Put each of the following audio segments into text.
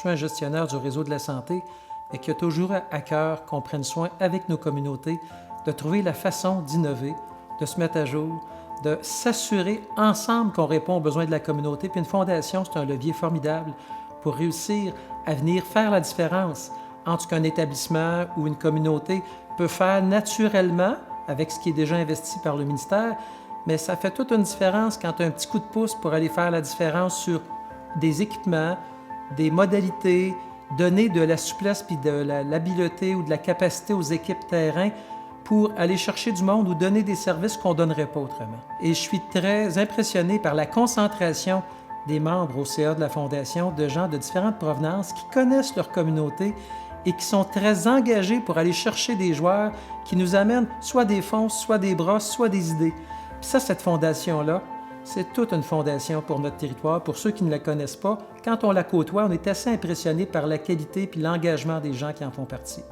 suis un gestionnaire du réseau de la santé et qui a toujours à cœur qu'on prenne soin avec nos communautés de trouver la façon d'innover, de se mettre à jour, de s'assurer ensemble qu'on répond aux besoins de la communauté. Puis une fondation, c'est un levier formidable pour réussir à venir faire la différence entre ce qu'un établissement ou une communauté peut faire naturellement avec ce qui est déjà investi par le ministère, mais ça fait toute une différence quand tu as un petit coup de pouce pour aller faire la différence sur des équipements, des modalités, donner de la souplesse puis de l'habileté ou de la capacité aux équipes terrain pour aller chercher du monde ou donner des services qu'on ne donnerait pas autrement. Et je suis très impressionné par la concentration des membres au CA de la Fondation, de gens de différentes provenances qui connaissent leur communauté et qui sont très engagés pour aller chercher des joueurs qui nous amènent soit des fonds, soit des bras, soit des idées. Puis ça, cette fondation-là, c'est toute une fondation pour notre territoire. Pour ceux qui ne la connaissent pas, quand on la côtoie, on est assez impressionné par la qualité et l'engagement des gens qui en font partie.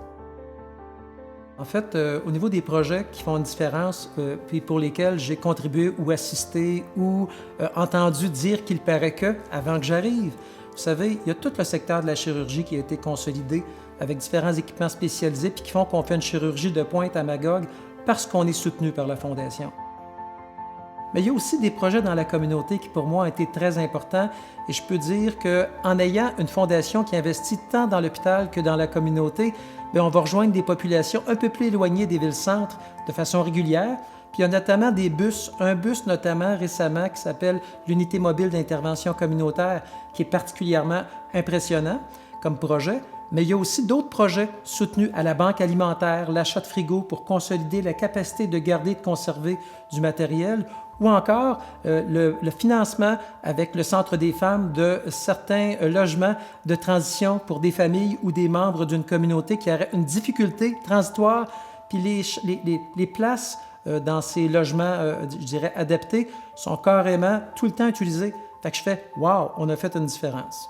En fait, au niveau des projets qui font une différence, puis pour lesquels j'ai contribué ou assisté ou entendu dire qu'il paraît que, avant que j'arrive, vous savez, il y a tout le secteur de la chirurgie qui a été consolidé avec différents équipements spécialisés puis qui font qu'on fait une chirurgie de pointe à Magog parce qu'on est soutenu par la Fondation. Mais il y a aussi des projets dans la communauté qui, pour moi, ont été très importants et je peux dire qu'en ayant une fondation qui investit tant dans l'hôpital que dans la communauté, bien, on va rejoindre des populations un peu plus éloignées des villes-centres de façon régulière. Puis il y a notamment des bus, un bus notamment récemment qui s'appelle l'Unité mobile d'intervention communautaire, qui est particulièrement impressionnant comme projet. Mais il y a aussi d'autres projets soutenus à la banque alimentaire, l'achat de frigo pour consolider la capacité de garder et de conserver du matériel, ou encore le financement avec le Centre des femmes de certains logements de transition pour des familles ou des membres d'une communauté qui auraient une difficulté transitoire, puis les places dans ces logements, je dirais, adaptés, sont carrément tout le temps utilisées. Fait que je fais « Wow, on a fait une différence ».